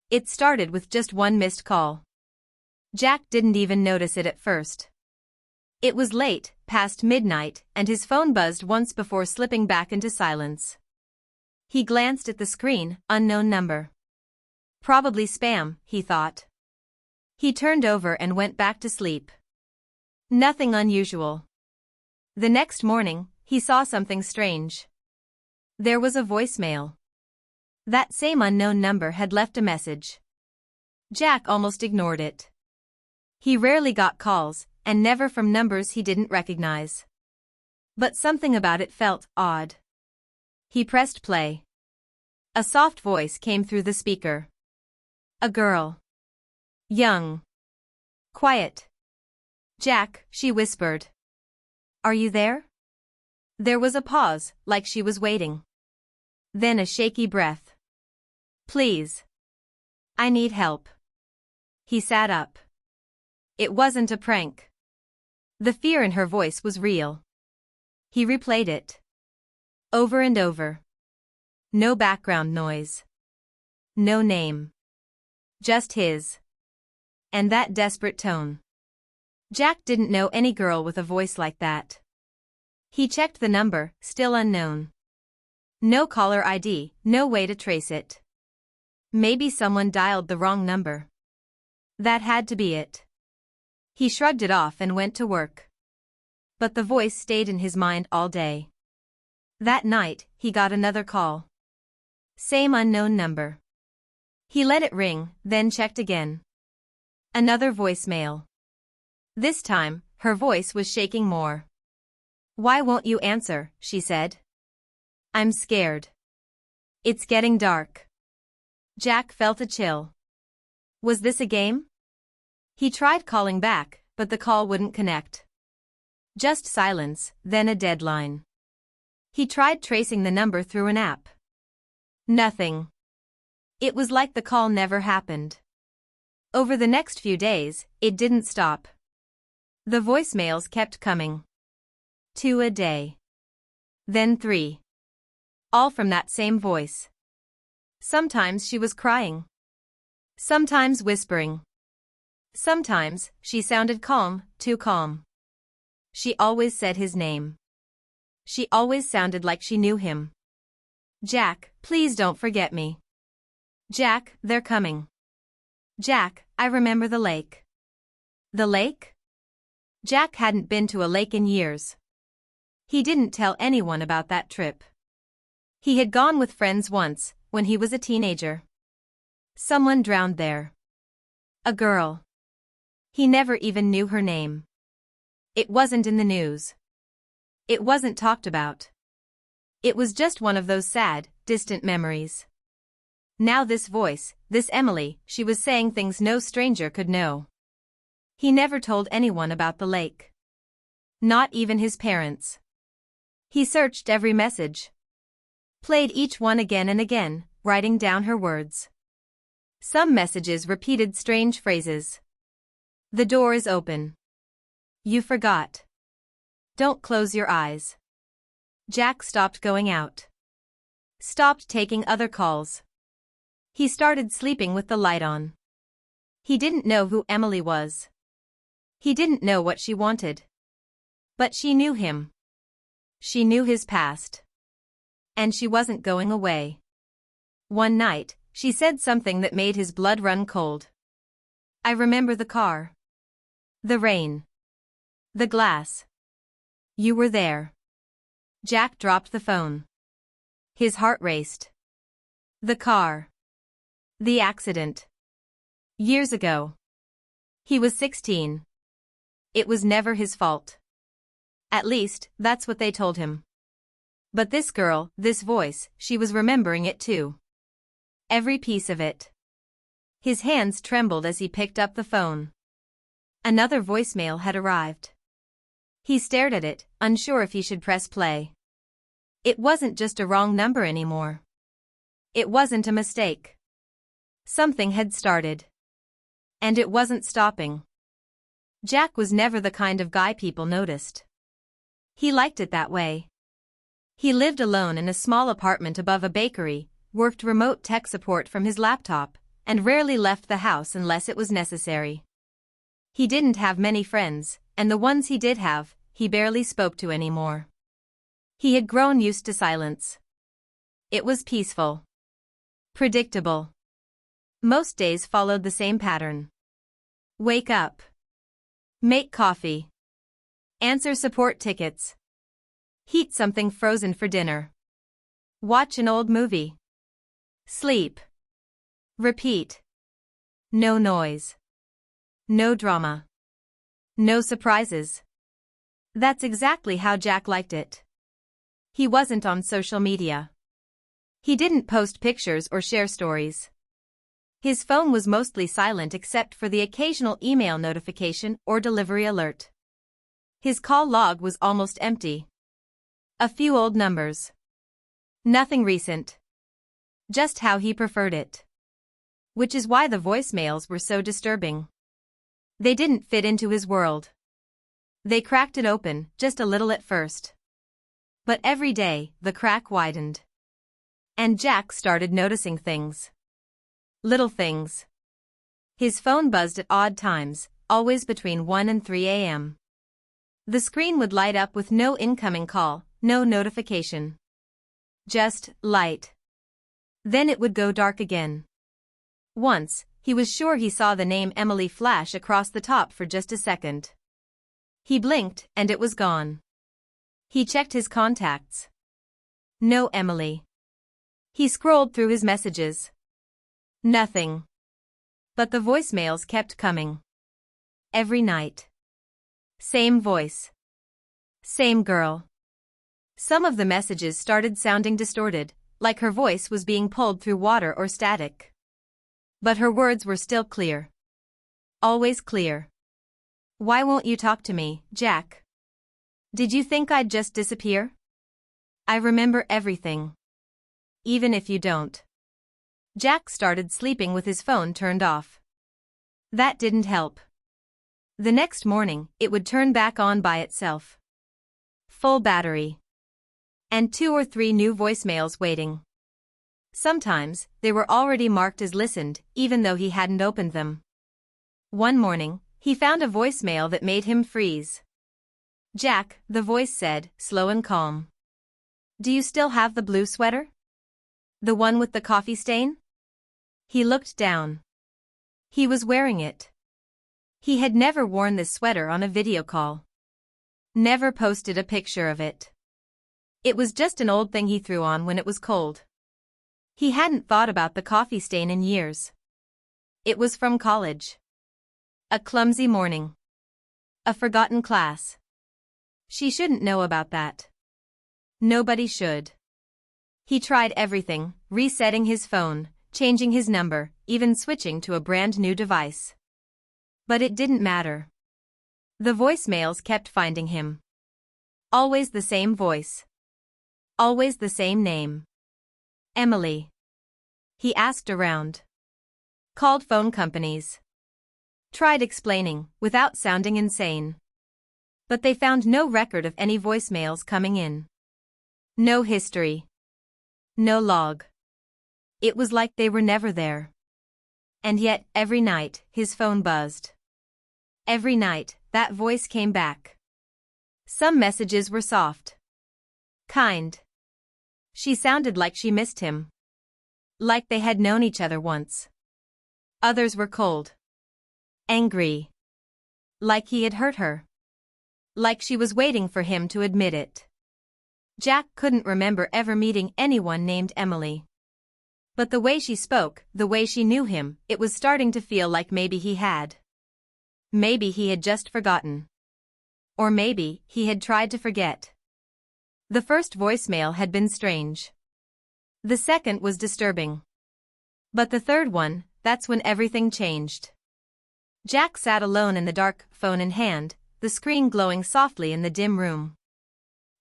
It started with just one missed call. Jack didn't even notice it at first. It was late, past midnight, and his phone buzzed once before slipping back into silence. He glanced at the screen, unknown number. Probably spam, he thought. He turned over and went back to sleep. Nothing unusual. The next morning, he saw something strange. There was a voicemail. That same unknown number had left a message. Jack almost ignored it. He rarely got calls, and never from numbers he didn't recognize. But something about it felt odd. He pressed play. A soft voice came through the speaker. A girl. Young. Quiet. Jack, she whispered. Are you there? There was a pause, like she was waiting. Then a shaky breath. Please. I need help. He sat up. It wasn't a prank. The fear in her voice was real. He replayed it. Over and over. No background noise. No name. Just his. And that desperate tone. Jack didn't know any girl with a voice like that. He checked the number, still unknown. No caller ID, no way to trace it. Maybe someone dialed the wrong number. That had to be it. He shrugged it off and went to work. But the voice stayed in his mind all day. That night, he got another call. Same unknown number. He let it ring, then checked again. Another voicemail. This time, her voice was shaking more. Why won't you answer, she said. I'm scared. It's getting dark. Jack felt a chill. Was this a game? He tried calling back, but the call wouldn't connect. Just silence, then a dead line. He tried tracing the number through an app. Nothing. It was like the call never happened. Over the next few days, it didn't stop. The voicemails kept coming. 2 a day. Then 3. All from that same voice. Sometimes she was crying. Sometimes whispering. Sometimes, she sounded calm, too calm. She always said his name. She always sounded like she knew him. Jack, please don't forget me. Jack, they're coming. Jack, I remember the lake. The lake? Jack hadn't been to a lake in years. He didn't tell anyone about that trip. He had gone with friends once, when he was a teenager. Someone drowned there. A girl. He never even knew her name. It wasn't in the news. It wasn't talked about. It was just one of those sad, distant memories. Now this voice, this Emily, she was saying things no stranger could know. He never told anyone about the lake. Not even his parents. He searched every message. Played each one again and again, writing down her words. Some messages repeated strange phrases. The door is open. You forgot. Don't close your eyes. Jack stopped going out. Stopped taking other calls. He started sleeping with the light on. He didn't know who Emily was. He didn't know what she wanted. But she knew him. She knew his past. And she wasn't going away. One night, she said something that made his blood run cold. I remember the car. The rain. The glass. You were there. Jack dropped the phone. His heart raced. The car. The accident. Years ago. He was 16. It was never his fault. At least, that's what they told him. But this girl, this voice, she was remembering it too. Every piece of it. His hands trembled as he picked up the phone. Another voicemail had arrived. He stared at it, unsure if he should press play. It wasn't just a wrong number anymore. It wasn't a mistake. Something had started. And it wasn't stopping. Jack was never the kind of guy people noticed. He liked it that way. He lived alone in a small apartment above a bakery, worked remote tech support from his laptop, and rarely left the house unless it was necessary. He didn't have many friends, and the ones he did have, he barely spoke to anymore. He had grown used to silence. It was peaceful. Predictable. Most days followed the same pattern. Wake up. Make coffee. Answer support tickets. Heat something frozen for dinner. Watch an old movie. Sleep. Repeat. No noise. No drama. No surprises. That's exactly how Jack liked it. He wasn't on social media. He didn't post pictures or share stories. His phone was mostly silent except for the occasional email notification or delivery alert. His call log was almost empty. A few old numbers. Nothing recent. Just how he preferred it. Which is why the voicemails were so disturbing. They didn't fit into his world. They cracked it open, just a little at first. But every day, the crack widened. And Jack started noticing things. Little things. His phone buzzed at odd times, always between 1 and 3 a.m. The screen would light up with no incoming call, no notification. Just light. Then it would go dark again. Once, he was sure he saw the name Emily flash across the top for just a second. He blinked, and it was gone. He checked his contacts. No Emily. He scrolled through his messages. Nothing. But the voicemails kept coming. Every night. Same voice. Same girl. Some of the messages started sounding distorted, like her voice was being pulled through water or static. But her words were still clear. Always clear. Why won't you talk to me, Jack? Did you think I'd just disappear? I remember everything. Even if you don't. Jack started sleeping with his phone turned off. That didn't help. The next morning, it would turn back on by itself. Full battery. And 2 or 3 new voicemails waiting. Sometimes, they were already marked as listened, even though he hadn't opened them. One morning, he found a voicemail that made him freeze. Jack, the voice said, slow and calm. Do you still have the blue sweater? The one with the coffee stain? He looked down. He was wearing it. He had never worn this sweater on a video call. Never posted a picture of it. It was just an old thing he threw on when it was cold. He hadn't thought about the coffee stain in years. It was from college. A clumsy morning. A forgotten class. She shouldn't know about that. Nobody should. He tried everything, resetting his phone, changing his number, even switching to a brand new device. But it didn't matter. The voicemails kept finding him. Always the same voice. Always the same name. Emily. He asked around. Called phone companies. Tried explaining, without sounding insane. But they found no record of any voicemails coming in. No history. No log. It was like they were never there. And yet, every night, his phone buzzed. Every night, that voice came back. Some messages were soft. Kind. She sounded like she missed him. Like they had known each other once. Others were cold. Angry. Like he had hurt her. Like she was waiting for him to admit it. Jack couldn't remember ever meeting anyone named Emily. But the way she spoke, the way she knew him, it was starting to feel like maybe he had. Maybe he had just forgotten. Or maybe he had tried to forget. The first voicemail had been strange. The second was disturbing. But the third one, that's when everything changed. Jack sat alone in the dark, phone in hand, the screen glowing softly in the dim room.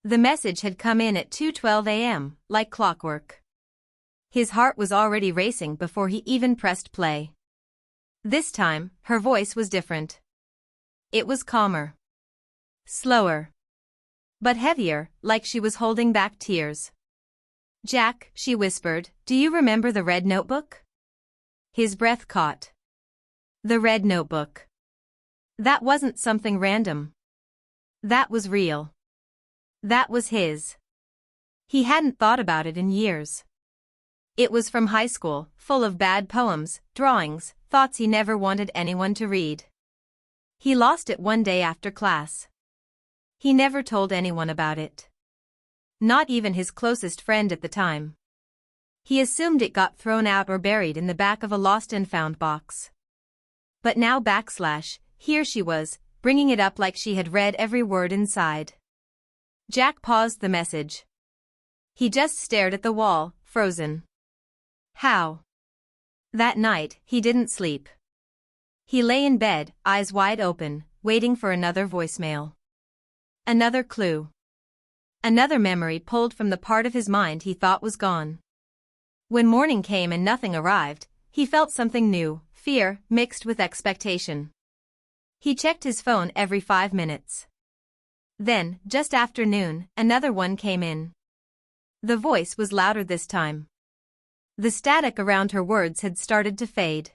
The message had come in at 2:12 a.m., like clockwork. His heart was already racing before he even pressed play. This time, her voice was different. It was calmer. Slower. But heavier, like she was holding back tears. Jack, she whispered, do you remember the red notebook? His breath caught. The red notebook. That wasn't something random. That was real. That was his. He hadn't thought about it in years. It was from high school, full of bad poems, drawings, thoughts he never wanted anyone to read. He lost it one day after class. He never told anyone about it. Not even his closest friend at the time. He assumed it got thrown out or buried in the back of a lost and found box. But now here she was, bringing it up like she had read every word inside. Jack paused the message. He just stared at the wall, frozen. How? That night, he didn't sleep. He lay in bed, eyes wide open, waiting for another voicemail. Another clue. Another memory pulled from the part of his mind he thought was gone. When morning came and nothing arrived, he felt something new, fear mixed with expectation. He checked his phone every 5 minutes. Then, just after noon, another one came in. The voice was louder this time. The static around her words had started to fade.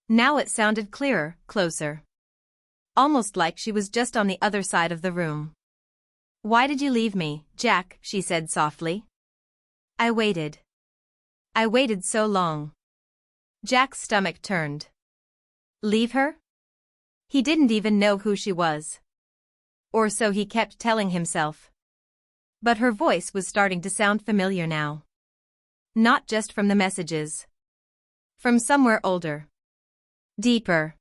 Now it sounded clearer, closer. Almost like she was just on the other side of the room. "Why did you leave me, Jack?" she said softly. "I waited. I waited so long." Jack's stomach turned. Leave her? He didn't even know who she was. Or so he kept telling himself. But her voice was starting to sound familiar now. Not just from the messages. From somewhere older. Deeper.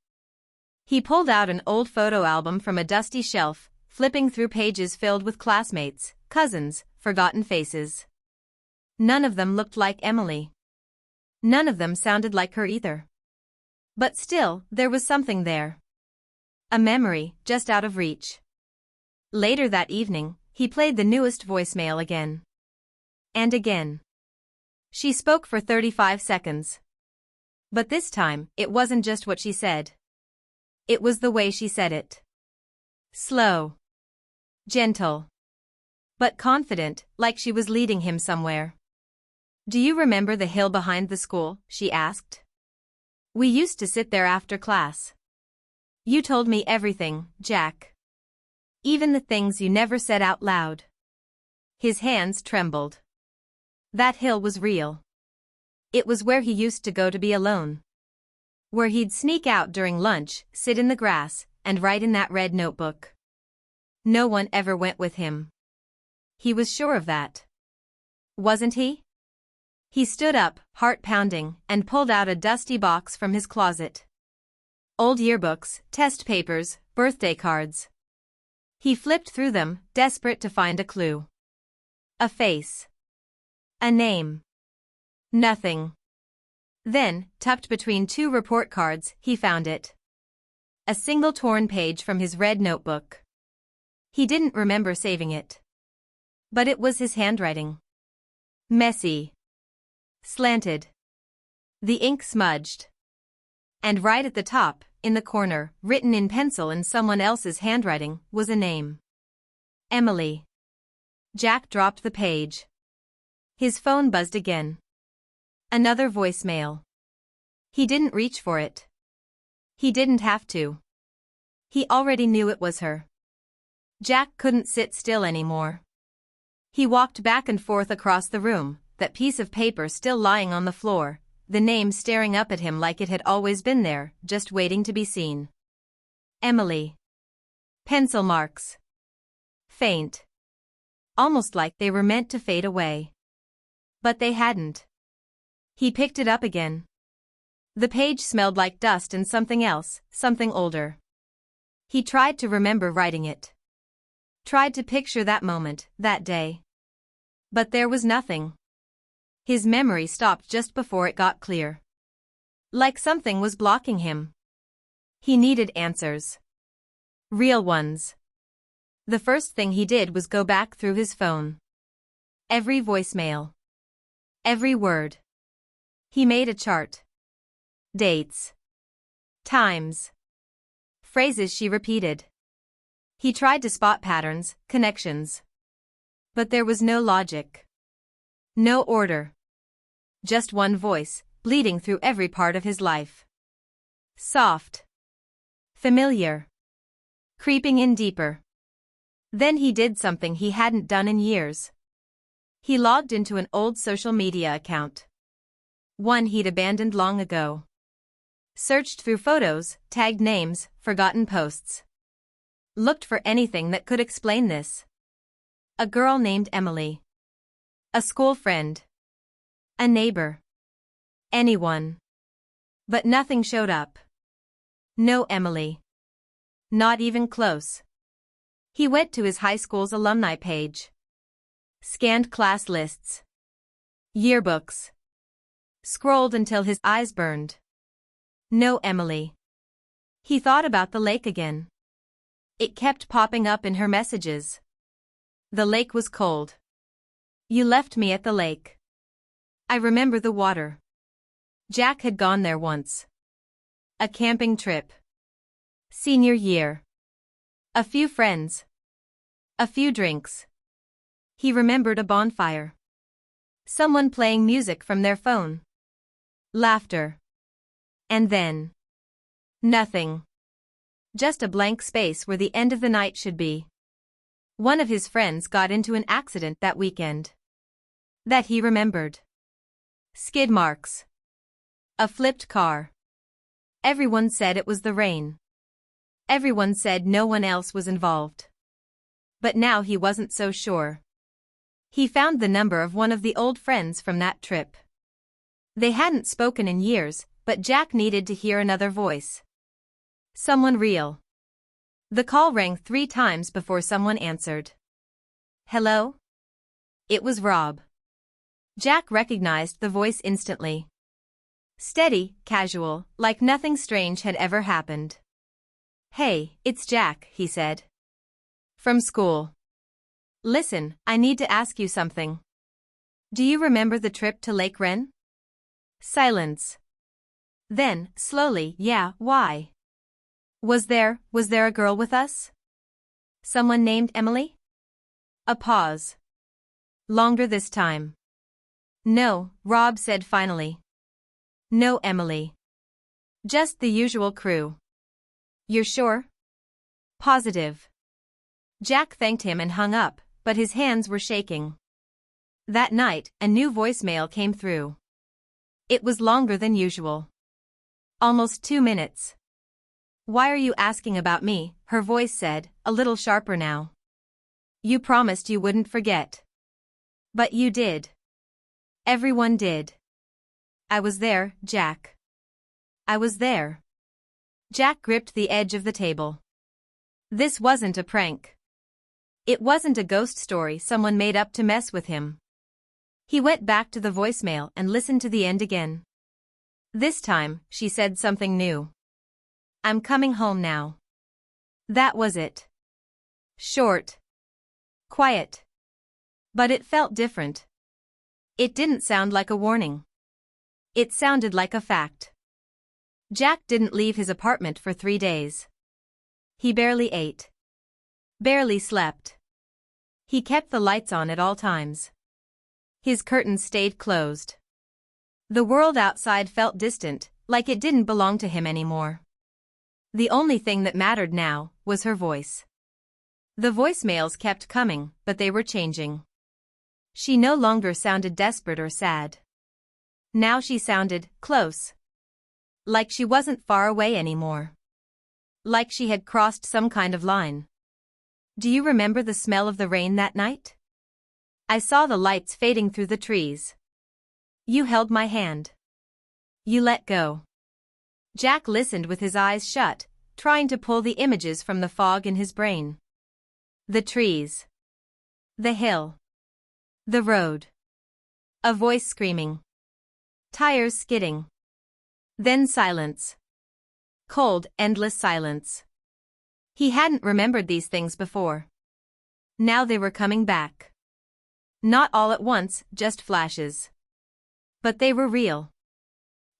He pulled out an old photo album from a dusty shelf, flipping through pages filled with classmates, cousins, forgotten faces. None of them looked like Emily. None of them sounded like her either. But still, there was something there. A memory, just out of reach. Later that evening, he played the newest voicemail again. And again. She spoke for 35 seconds. But this time, it wasn't just what she said. It was the way she said it. Slow. Gentle. But confident, like she was leading him somewhere. "Do you remember the hill behind the school?" she asked. "We used to sit there after class. You told me everything, Jack. Even the things you never said out loud." His hands trembled. That hill was real. It was where he used to go to be alone. Where he'd sneak out during lunch, sit in the grass, and write in that red notebook. No one ever went with him. He was sure of that. Wasn't he? He stood up, heart pounding, and pulled out a dusty box from his closet. Old yearbooks, test papers, birthday cards. He flipped through them, desperate to find a clue. A face. A name. Nothing. Then, tucked between 2 report cards, he found it. A single torn page from his red notebook. He didn't remember saving it. But it was his handwriting. Messy. Slanted. The ink smudged. And right at the top, in the corner, written in pencil in someone else's handwriting, was a name. Emily. Jack dropped the page. His phone buzzed again. Another voicemail. He didn't reach for it. He didn't have to. He already knew it was her. Jack couldn't sit still anymore. He walked back and forth across the room, that piece of paper still lying on the floor, the name staring up at him like it had always been there, just waiting to be seen. Emily. Pencil marks. Faint. Almost like they were meant to fade away. But they hadn't. He picked it up again. The page smelled like dust and something else, something older. He tried to remember writing it. Tried to picture that moment, that day. But there was nothing. His memory stopped just before it got clear. Like something was blocking him. He needed answers. Real ones. The first thing he did was go back through his phone. Every voicemail. Every word. He made a chart. Dates. Times. Phrases she repeated. He tried to spot patterns, connections. But there was no logic. No order. Just one voice, leading through every part of his life. Soft. Familiar. Creeping in deeper. Then he did something he hadn't done in years. He logged into an old social media account. One he'd abandoned long ago. Searched through photos, tagged names, forgotten posts. Looked for anything that could explain this. A girl named Emily. A school friend. A neighbor. Anyone. But nothing showed up. No Emily. Not even close. He went to his high school's alumni page. Scanned class lists. Yearbooks. Scrolled until his eyes burned. No Emily. He thought about the lake again. It kept popping up in her messages. The lake was cold. You left me at the lake. I remember the water. Jack had gone there once. A camping trip. Senior year. A few friends. A few drinks. He remembered a bonfire. Someone playing music from their phone. Laughter. And then. Nothing. Just a blank space where the end of the night should be. One of his friends got into an accident that weekend. That he remembered. Skid marks. A flipped car. Everyone said it was the rain. Everyone said no one else was involved. But now he wasn't so sure. He found the number of one of the old friends from that trip. They hadn't spoken in years, but Jack needed to hear another voice. Someone real. The call rang 3 times before someone answered. Hello? It was Rob. Jack recognized the voice instantly. Steady, casual, like nothing strange had ever happened. Hey, it's Jack, he said. From school. Listen, I need to ask you something. Do you remember the trip to Lake Wren? Silence. Then, slowly, yeah, why? Was there a girl with us? Someone named Emily? A pause. Longer this time. No, Rob said finally. No Emily. Just the usual crew. You're sure? Positive. Jack thanked him and hung up, but his hands were shaking. That night, a new voicemail came through. It was longer than usual. Almost 2 minutes. Why are you asking about me? Her voice said, a little sharper now. You promised you wouldn't forget. But you did. Everyone did. I was there, Jack. I was there. Jack gripped the edge of the table. This wasn't a prank. It wasn't a ghost story someone made up to mess with him. He went back to the voicemail and listened to the end again. This time, she said something new. I'm coming home now. That was it. Short. Quiet. But it felt different. It didn't sound like a warning. It sounded like a fact. Jack didn't leave his apartment for 3 days. He barely ate. Barely slept. He kept the lights on at all times. His curtains stayed closed. The world outside felt distant, like it didn't belong to him anymore. The only thing that mattered now was her voice. The voicemails kept coming, but they were changing. She no longer sounded desperate or sad. Now she sounded close. Like she wasn't far away anymore. Like she had crossed some kind of line. Do you remember the smell of the rain that night? I saw the lights fading through the trees. You held my hand. You let go. Jack listened with his eyes shut, trying to pull the images from the fog in his brain. The trees. The hill. The road. A voice screaming. Tires skidding. Then silence. Cold, endless silence. He hadn't remembered these things before. Now they were coming back. Not all at once, just flashes. But they were real.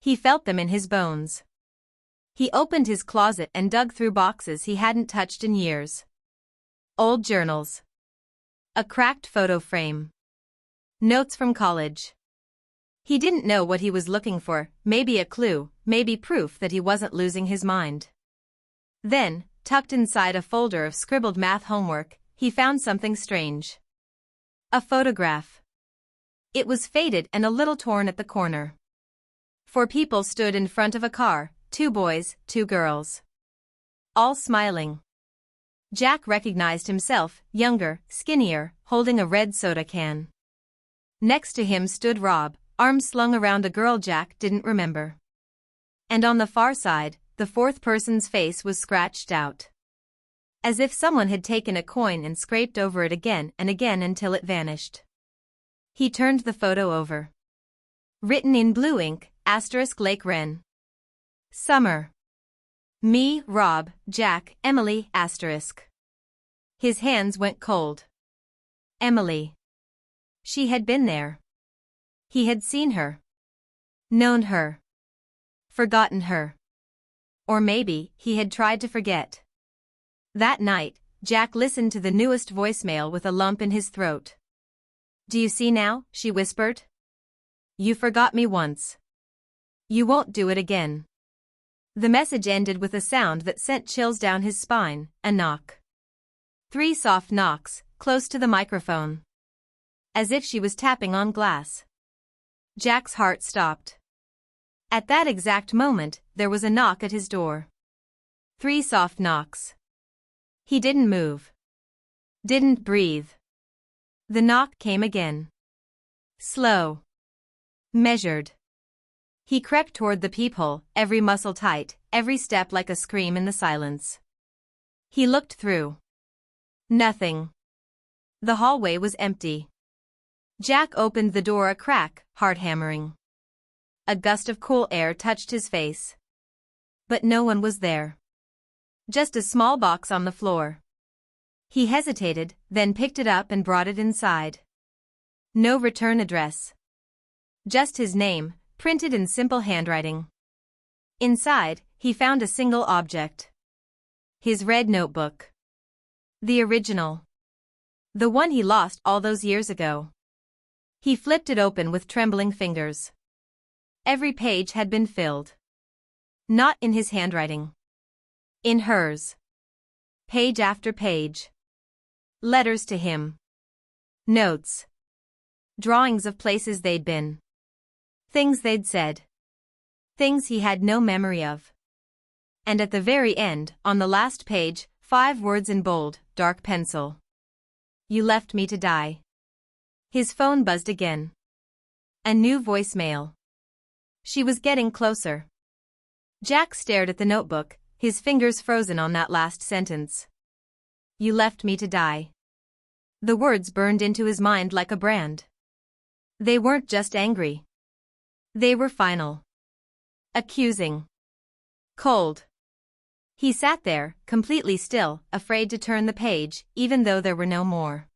He felt them in his bones. He opened his closet and dug through boxes he hadn't touched in years. Old journals. A cracked photo frame. Notes from college. He didn't know what he was looking for, maybe a clue, maybe proof that he wasn't losing his mind. Then, tucked inside a folder of scribbled math homework, he found something strange. A photograph. It was faded and a little torn at the corner. 4 people stood in front of a car, 2 boys, 2 girls. All smiling. Jack recognized himself, younger, skinnier, holding a red soda can. Next to him stood Rob, arms slung around a girl Jack didn't remember. And on the far side, the 4th person's face was scratched out. As if someone had taken a coin and scraped over it again and again until it vanished. He turned the photo over. Written in blue ink, * Lake Wren. Summer. Me, Rob, Jack, Emily, *. His hands went cold. Emily. She had been there. He had seen her. Known her. Forgotten her. Or maybe he had tried to forget. That night, Jack listened to the newest voicemail with a lump in his throat. "Do you see now?" she whispered. "You forgot me once. You won't do it again." The message ended with a sound that sent chills down his spine, a knock. 3 soft knocks, close to the microphone. As if she was tapping on glass. Jack's heart stopped. At that exact moment, there was a knock at his door. 3 soft knocks. He didn't move. Didn't breathe. The knock came again. Slow. Measured. He crept toward the peephole, every muscle tight, every step like a scream in the silence. He looked through. Nothing. The hallway was empty. Jack opened the door a crack, heart hammering. A gust of cool air touched his face. But no one was there. Just a small box on the floor. He hesitated, then picked it up and brought it inside. No return address. Just his name, printed in simple handwriting. Inside, he found a single object. His red notebook. The original. The one he lost all those years ago. He flipped it open with trembling fingers. Every page had been filled. Not in his handwriting. In hers. Page after page. Letters to him. Notes. Drawings of places they'd been. Things they'd said. Things he had no memory of. And at the very end, on the last page, 5 words in bold, dark pencil. You left me to die. His phone buzzed again. A new voicemail. She was getting closer. Jack stared at the notebook, his fingers frozen on that last sentence. You left me to die. The words burned into his mind like a brand. They weren't just angry. They were final. Accusing. Cold. He sat there, completely still, afraid to turn the page, even though there were no more.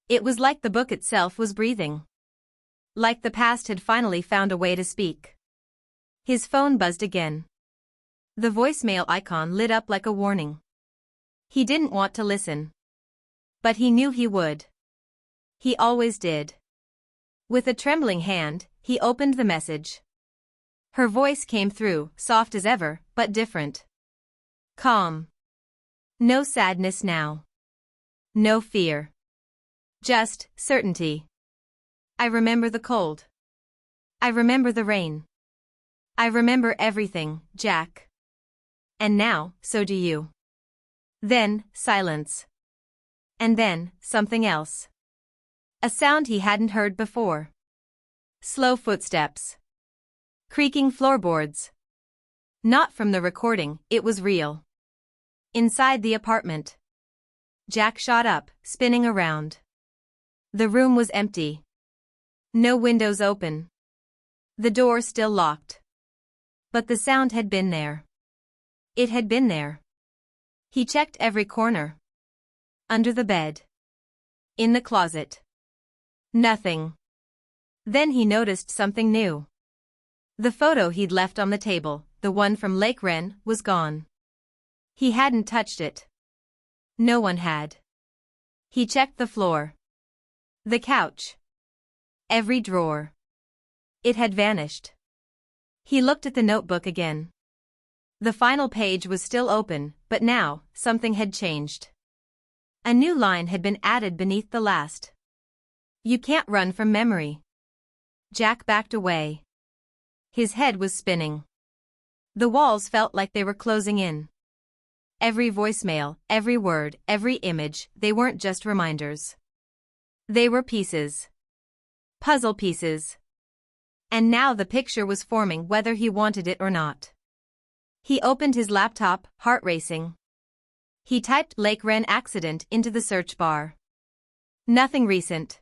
It was like the book itself was breathing. Like the past had finally found a way to speak. His phone buzzed again. The voicemail icon lit up like a warning. He didn't want to listen. But he knew he would. He always did. With a trembling hand, he opened the message. Her voice came through, soft as ever, but different. Calm. No sadness now. No fear. Just certainty. I remember the cold. I remember the rain. I remember everything, Jack. And now, so do you. Then, silence. And then, something else. A sound he hadn't heard before. Slow footsteps. Creaking floorboards. Not from the recording, it was real. Inside the apartment. Jack shot up, spinning around. The room was empty. No windows open. The door still locked. But the sound had been there. It had been there. He checked every corner. Under the bed. In the closet. Nothing. Then he noticed something new. The photo he'd left on the table, the one from Lake Wren, was gone. He hadn't touched it. No one had. He checked the floor. The couch. Every drawer. It had vanished. He looked at the notebook again. The final page was still open, but now, something had changed. A new line had been added beneath the last. You can't run from memory. Jack backed away. His head was spinning. The walls felt like they were closing in. Every voicemail, every word, every image, they weren't just reminders. They were pieces. Puzzle pieces. And now the picture was forming whether he wanted it or not. He opened his laptop, heart racing. He typed Lake Wren accident into the search bar. Nothing recent.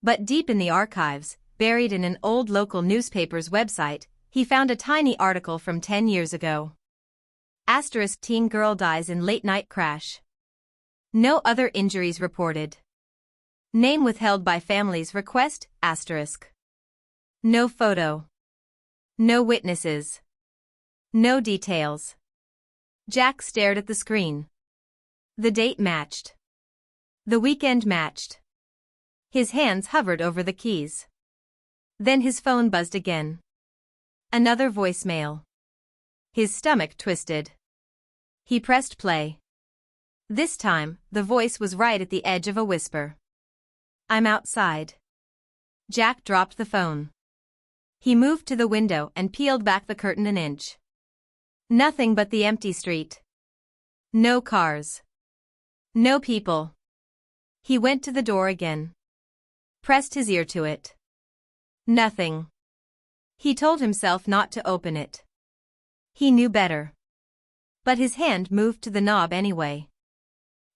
But deep in the archives, buried in an old local newspaper's website, he found a tiny article from 10 years ago. Asterisk teen girl dies in late-night crash. No other injuries reported. Name withheld by family's request, asterisk. No photo. No witnesses. No details. Jack stared at the screen. The date matched. The weekend matched. His hands hovered over the keys. Then his phone buzzed again. Another voicemail. His stomach twisted. He pressed play. This time, the voice was right at the edge of a whisper. I'm outside. Jack dropped the phone. He moved to the window and peeled back the curtain an inch. Nothing but the empty street. No cars. No people. He went to the door again. Pressed his ear to it. Nothing. He told himself not to open it. He knew better. But his hand moved to the knob anyway.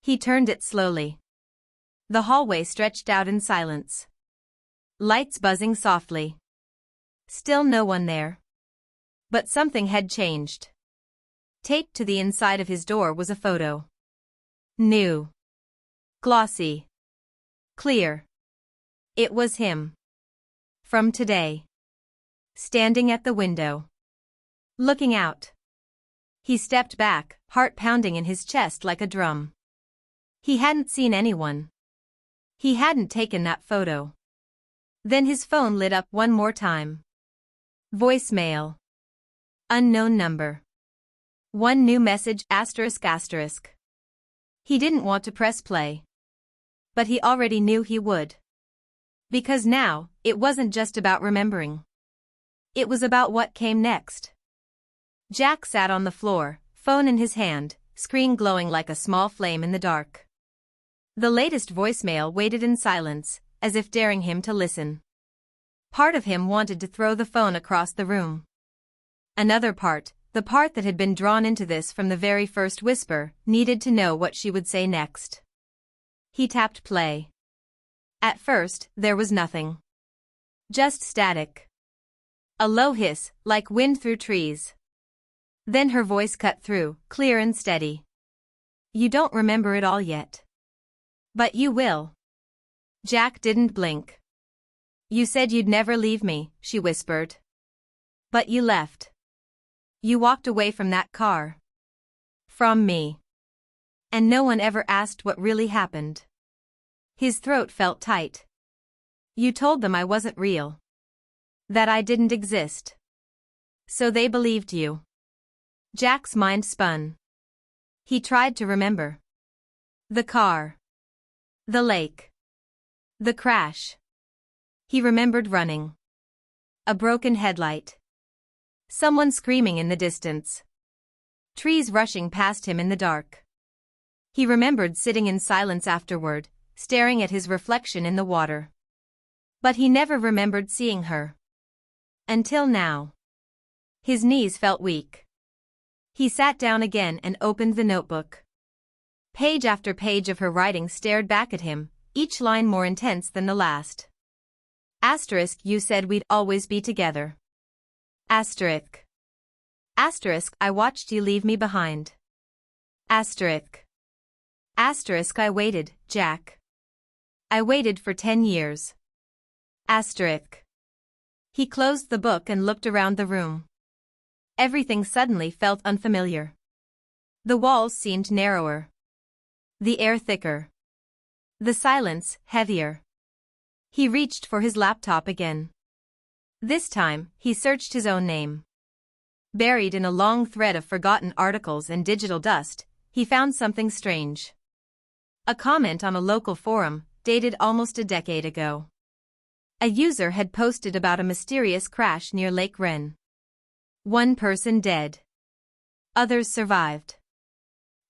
He turned it slowly. The hallway stretched out in silence. Lights buzzing softly. Still no one there. But something had changed. Taped to the inside of his door was a photo. New. Glossy. Clear. It was him. From today. Standing at the window. Looking out. He stepped back, heart pounding in his chest like a drum. He hadn't seen anyone. He hadn't taken that photo. Then his phone lit up one more time. Voicemail. Unknown number. One new message, asterisk asterisk. He didn't want to press play. But he already knew he would. Because now, it wasn't just about remembering. It was about what came next. Jack sat on the floor, phone in his hand, screen glowing like a small flame in the dark. The latest voicemail waited in silence, as if daring him to listen. Part of him wanted to throw the phone across the room. Another part, the part that had been drawn into this from the very first whisper, needed to know what she would say next. He tapped play. At first, there was nothing. Just static. A low hiss, like wind through trees. Then her voice cut through, clear and steady. You don't remember it all yet. But you will. Jack didn't blink. You said you'd never leave me, she whispered. But you left. You walked away from that car. From me. And no one ever asked what really happened. His throat felt tight. You told them I wasn't real. That I didn't exist. So they believed you. Jack's mind spun. He tried to remember. The car. The lake. The crash. He remembered running. A broken headlight. Someone screaming in the distance. Trees rushing past him in the dark. He remembered sitting in silence afterward, staring at his reflection in the water. But he never remembered seeing her. Until now. His knees felt weak. He sat down again and opened the notebook. Page after page of her writing stared back at him, each line more intense than the last. Asterisk, you said we'd always be together. Asterisk. Asterisk, I watched you leave me behind. Asterisk. Asterisk, I waited, Jack. I waited for 10 years. Asterisk. He closed the book and looked around the room. Everything suddenly felt unfamiliar. The walls seemed narrower. The air thicker. The silence heavier. He reached for his laptop again. This time, he searched his own name. Buried in a long thread of forgotten articles and digital dust, he found something strange. A comment on a local forum, dated almost a decade ago. A user had posted about a mysterious crash near Lake Wren. One person dead. Others survived.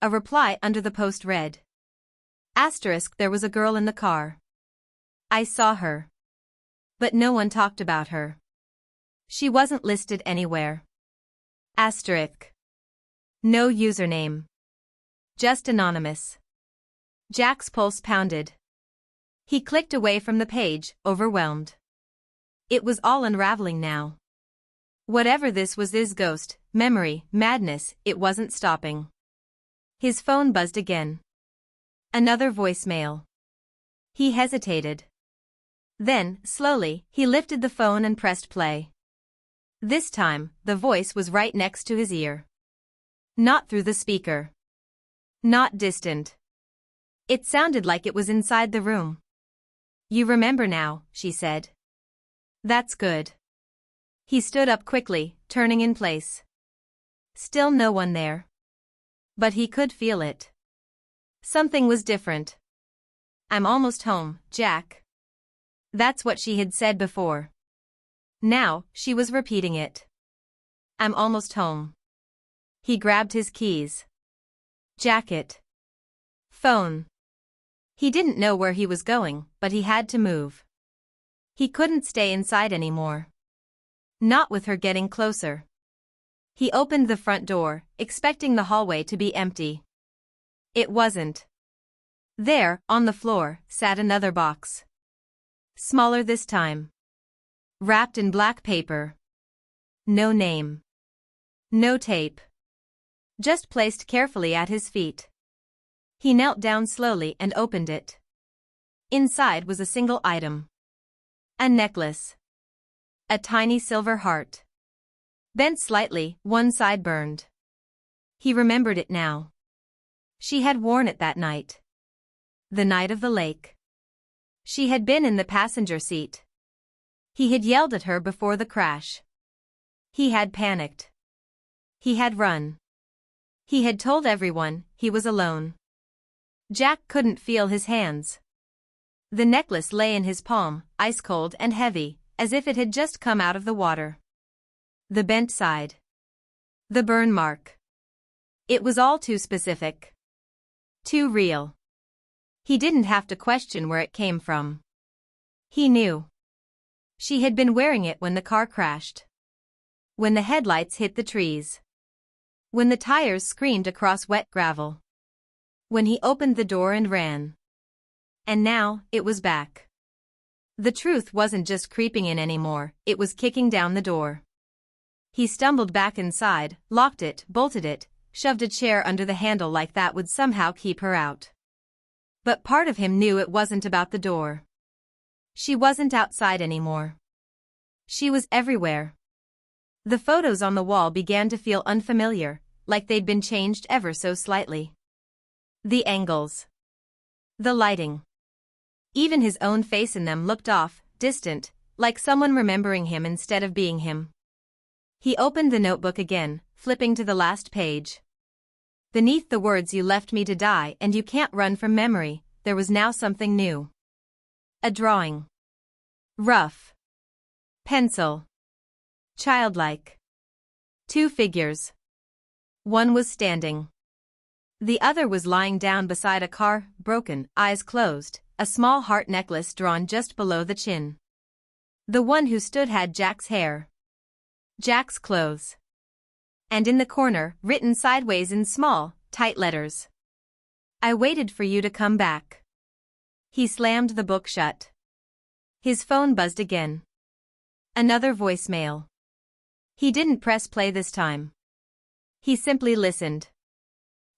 A reply under the post read. Asterisk, there was a girl in the car. I saw her. But no one talked about her. She wasn't listed anywhere. Asterisk. No username. Just anonymous. Jack's pulse pounded. He clicked away from the page, overwhelmed. It was all unraveling now. Whatever this was, his ghost, memory, madness, it wasn't stopping. His phone buzzed again. Another voicemail. He hesitated. Then, slowly, he lifted the phone and pressed play. This time, the voice was right next to his ear. Not through the speaker. Not distant. It sounded like it was inside the room. You remember now, she said. That's good. He stood up quickly, turning in place. Still no one there. But he could feel it. Something was different. I'm almost home, Jack. That's what she had said before. Now, she was repeating it. I'm almost home. He grabbed his keys. Jacket. Phone. He didn't know where he was going, but he had to move. He couldn't stay inside anymore. Not with her getting closer. He opened the front door, expecting the hallway to be empty. It wasn't. There, on the floor, sat another box. Smaller this time. Wrapped in black paper. No name. No tape. Just placed carefully at his feet. He knelt down slowly and opened it. Inside was a single item. A necklace. A tiny silver heart. Bent slightly, one side burned. He remembered it now. She had worn it that night. The night of the lake. She had been in the passenger seat. He had yelled at her before the crash. He had panicked. He had run. He had told everyone he was alone. Jack couldn't feel his hands. The necklace lay in his palm, ice cold and heavy, as if it had just come out of the water. The bent side. The burn mark. It was all too specific. Too real. He didn't have to question where it came from. He knew. She had been wearing it when the car crashed. When the headlights hit the trees. When the tires screamed across wet gravel. When he opened the door and ran. And now, it was back. The truth wasn't just creeping in anymore, it was kicking down the door. He stumbled back inside, locked it, bolted it, shoved a chair under the handle like that would somehow keep her out. But part of him knew it wasn't about the door. She wasn't outside anymore. She was everywhere. The photos on the wall began to feel unfamiliar, like they'd been changed ever so slightly. The angles. The lighting. Even his own face in them looked off, distant, like someone remembering him instead of being him. He opened the notebook again, flipping to the last page. Beneath the words, "You left me to die and you can't run from memory," there was now something new. A drawing. Rough. Pencil. Childlike. Two figures. One was standing. The other was lying down beside a car, broken, eyes closed, a small heart necklace drawn just below the chin. The one who stood had Jack's hair. Jack's clothes. And in the corner, written sideways in small, tight letters. I waited for you to come back. He slammed the book shut. His phone buzzed again. Another voicemail. He didn't press play this time. He simply listened.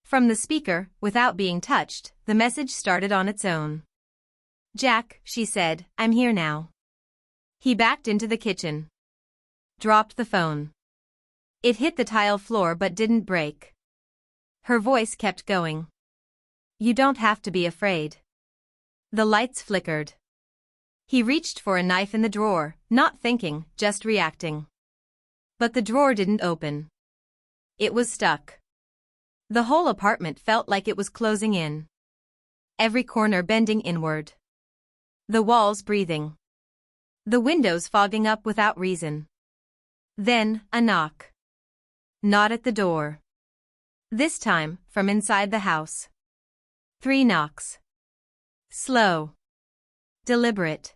From the speaker, without being touched, the message started on its own. Jack, she said, I'm here now. He backed into the kitchen. Dropped the phone. It hit the tile floor but didn't break. Her voice kept going. You don't have to be afraid. The lights flickered. He reached for a knife in the drawer, not thinking, just reacting. But the drawer didn't open. It was stuck. The whole apartment felt like it was closing in. Every corner bending inward. The walls breathing. The windows fogging up without reason. Then, a knock. Not at the door. This time, from inside the house. 3 knocks. Slow. Deliberate.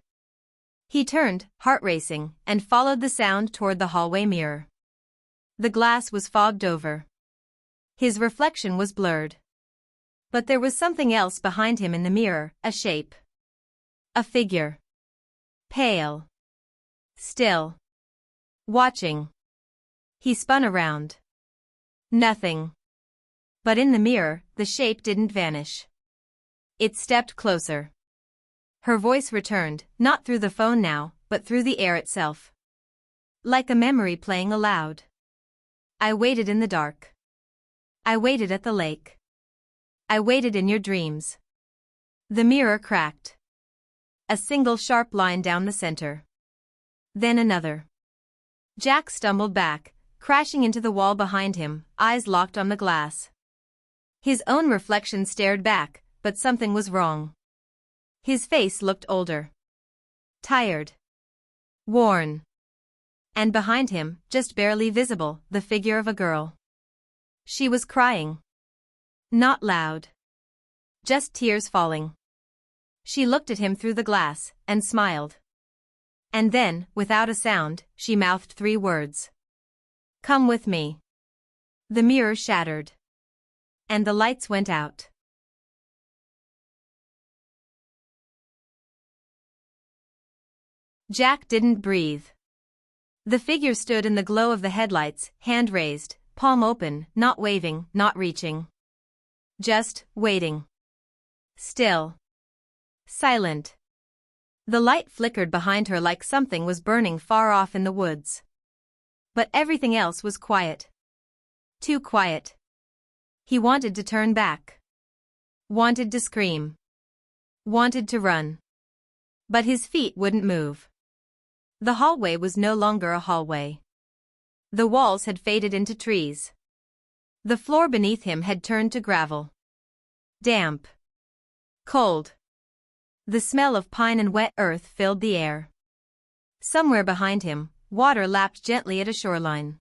He turned, heart racing, and followed the sound toward the hallway mirror. The glass was fogged over. His reflection was blurred. But there was something else behind him in the mirror, a shape. A figure. Pale. Still. Watching. He spun around. Nothing. But in the mirror, the shape didn't vanish. It stepped closer. Her voice returned, not through the phone now, but through the air itself. Like a memory playing aloud. I waited in the dark. I waited at the lake. I waited in your dreams. The mirror cracked. A single sharp line down the center. Then another. Jack stumbled back, crashing into the wall behind him, eyes locked on the glass. His own reflection stared back, but something was wrong. His face looked older. Tired. Worn. And behind him, just barely visible, the figure of a girl. She was crying. Not loud. Just tears falling. She looked at him through the glass, and smiled. And then, without a sound, she mouthed 3 words. Come with me. The mirror shattered. And the lights went out. Jack didn't breathe. The figure stood in the glow of the headlights, hand raised, palm open, not waving, not reaching. Just waiting. Still. Silent. The light flickered behind her like something was burning far off in the woods. But everything else was quiet. Too quiet. He wanted to turn back. Wanted to scream. Wanted to run. But his feet wouldn't move. The hallway was no longer a hallway. The walls had faded into trees. The floor beneath him had turned to gravel. Damp. Cold. The smell of pine and wet earth filled the air. Somewhere behind him, water lapped gently at a shoreline.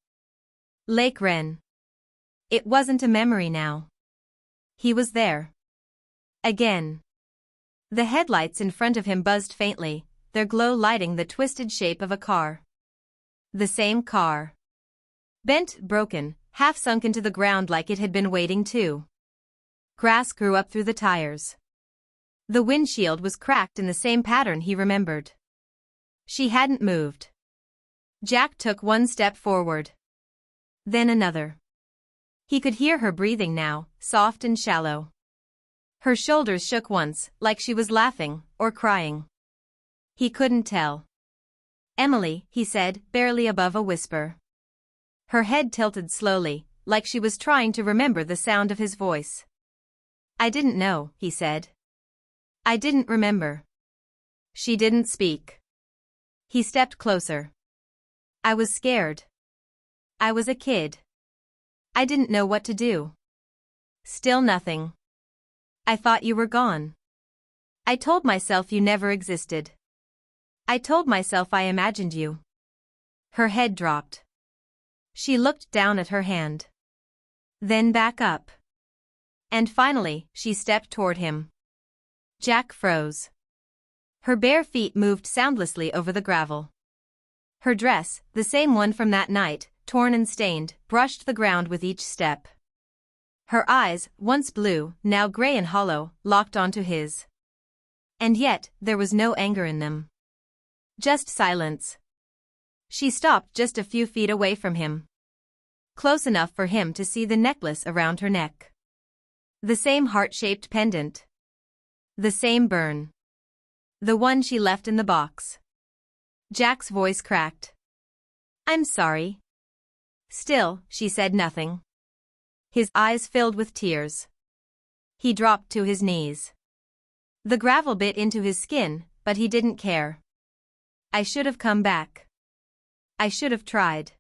Lake Wren. It wasn't a memory now. He was there. Again. The headlights in front of him buzzed faintly, their glow lighting the twisted shape of a car. The same car. Bent, broken, half sunk into the ground like it had been waiting too. Grass grew up through the tires. The windshield was cracked in the same pattern he remembered. She hadn't moved. Jack took 1 step forward. Then another. He could hear her breathing now, soft and shallow. Her shoulders shook once, like she was laughing, or crying. He couldn't tell. Emily, he said, barely above a whisper. Her head tilted slowly, like she was trying to remember the sound of his voice. I didn't know, he said. I didn't remember. She didn't speak. He stepped closer. I was scared. I was a kid. I didn't know what to do. Still nothing. I thought you were gone. I told myself you never existed. I told myself I imagined you. Her head dropped. She looked down at her hand. Then back up. And finally, she stepped toward him. Jack froze. Her bare feet moved soundlessly over the gravel. Her dress, the same one from that night, torn and stained, brushed the ground with each step. Her eyes, once blue, now gray and hollow, locked onto his. And yet, there was no anger in them. Just silence. She stopped just a few feet away from him. Close enough for him to see the necklace around her neck. The same heart-shaped pendant. The same burn. The one she left in the box. Jack's voice cracked. I'm sorry. Still, she said nothing. His eyes filled with tears. He dropped to his knees. The gravel bit into his skin, but he didn't care. I should have come back. I should have tried.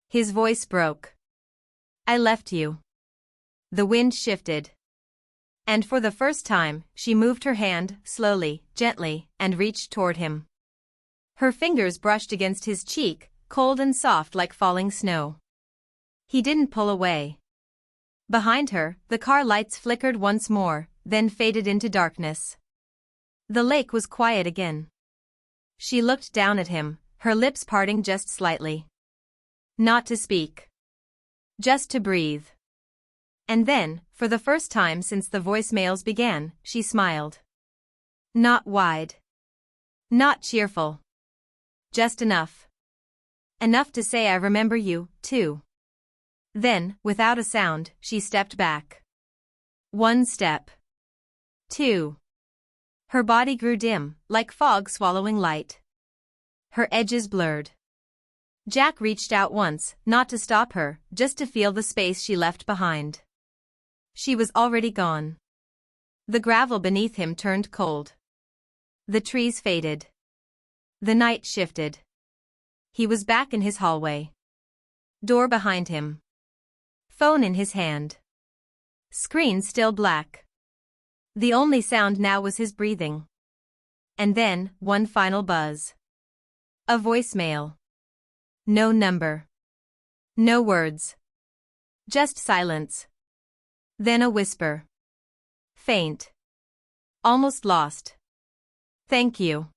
His voice broke. I left you. The wind shifted. And for the first time, she moved her hand, slowly, gently, and reached toward him. Her fingers brushed against his cheek, cold and soft like falling snow. He didn't pull away. Behind her, the car lights flickered once more, then faded into darkness. The lake was quiet again. She looked down at him, her lips parting just slightly. Not to speak. Just to breathe. And then, for the first time since the voicemails began, she smiled. Not wide. Not cheerful. Just enough. Enough to say I remember you, too. Then, without a sound, she stepped back. 1 step. 2. Her body grew dim, like fog swallowing light. Her edges blurred. Jack reached out once, not to stop her, just to feel the space she left behind. She was already gone. The gravel beneath him turned cold. The trees faded. The night shifted. He was back in his hallway. Door behind him. Phone in his hand. Screen still black. The only sound now was his breathing. And then, one final buzz. A voicemail. No number. No words. Just silence. Then a whisper. Faint. Almost lost. Thank you.